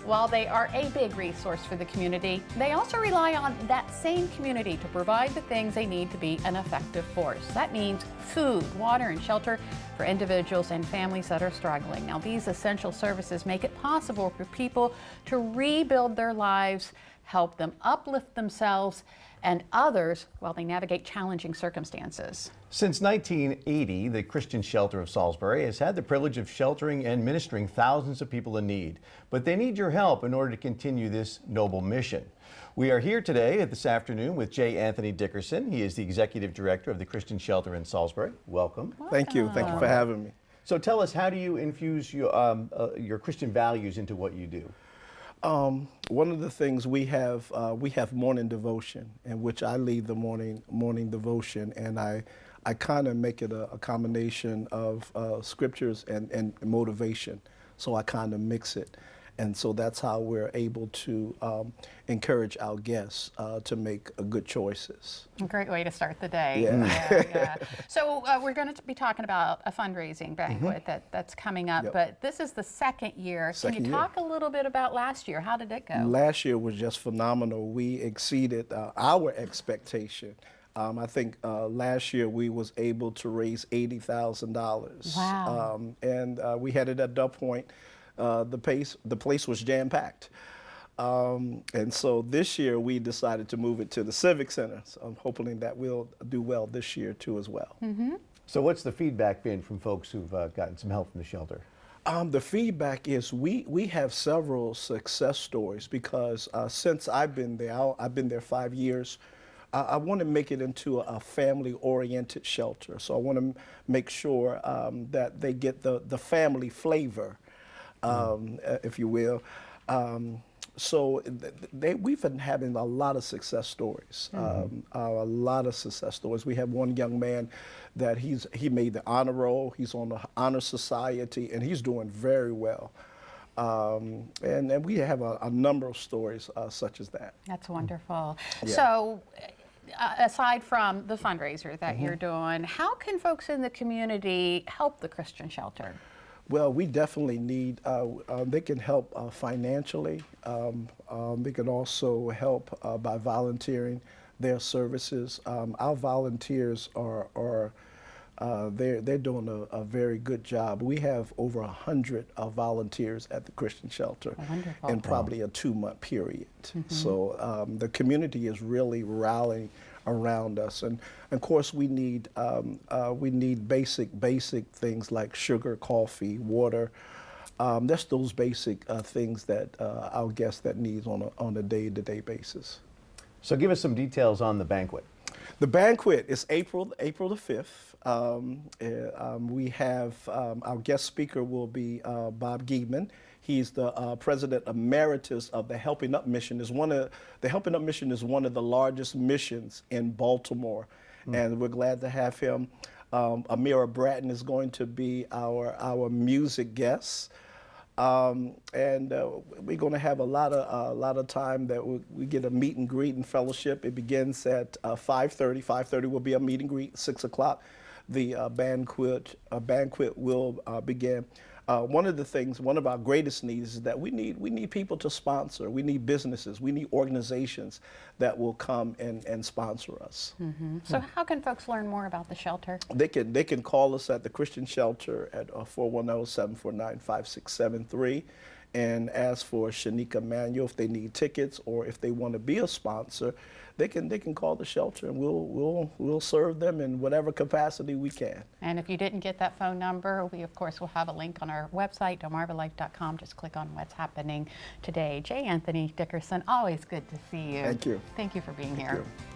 While they are a big resource for the community, they also rely on that same community to provide the things they need to be an effective force. That means food, water, and shelter for individuals and families that are struggling. Now, these essential services make it possible for people to rebuild their lives, help them uplift themselves and others while they navigate challenging circumstances. Since 1980, the Christian Shelter of Salisbury has had the privilege of sheltering and ministering thousands of people in need. But they need your help in order to continue this noble mission. We are here today this afternoon with J. Anthony Dickerson. He is the Executive Director of the Christian Shelter in Salisbury. Welcome. Thank you. Thank you for having me. So tell us, how do you infuse your Christian values into what you do? One of the things we have morning devotion, in which I lead the morning devotion, and I kind of make it a combination of scriptures and motivation. So I kind of mix it. And so that's how we're able to encourage our guests to make good choices. A great way to start the day. Yeah. So we're going to be talking about a fundraising banquet that's coming up, but this is the second year. Can you talk a little bit about last year? How did it go? Last year was just phenomenal. We exceeded our expectation. I think last year we was able to raise $80,000. Wow. And we had it at that point. The place was jam-packed. And so this year we decided to move it to the Civic Center. So I'm hoping that we'll do well this year too as well. So what's the feedback been from folks who've gotten some help from the shelter? The feedback is we have several success stories because since I've been there, I've been there 5 years. I want to make it into a family-oriented shelter. So I want to make sure that they get the family flavor. If you will. So we've been having a lot of success stories, a lot of success stories. We have one young man that he made the honor roll. He's on the honor society, and he's doing very well. And we have a number of stories such as that. That's wonderful. Yeah. So aside from the fundraiser that you're doing, how can folks in the community help the Christian Shelter? Well, we definitely need, they can help financially. They can also help by volunteering their services. Our volunteers they're doing a very good job. We have over 100 volunteers at the Christian Shelter in probably a 2-month period. So the community is really rallying around us, and of course we need basic things like sugar, coffee, water. That's those basic things that our guests that needs on a day-to-day basis. So give us some details on the banquet. The banquet is April the 5th. We have our guest speaker will be Bob Giebman. He's the president emeritus of the Helping Up Mission. The Helping Up Mission is one of the largest missions in Baltimore, and we're glad to have him. Amira Bratton is going to be our music guest. And we're going to have a lot of time that we get a meet and greet and fellowship. It begins at 5:30. 5:30 will be a meet and greet. 6 o'clock, the banquet will begin. One of our greatest needs is that we need people to sponsor. We need businesses. We need organizations that will come and sponsor us. So how can folks learn more about the shelter? They can call us at the Christian Shelter at 410-749-5673 and ask for Shanika Manuel if they need tickets, or if they want to be a sponsor, they can call the shelter, and we'll serve them in whatever capacity we can. And if you didn't get that phone number, we of course will have a link on our website, DelmarvaLife.com. Just click on what's happening today. J. Anthony Dickerson, always good to see you. Thank you. Thank you for being here. Thank you.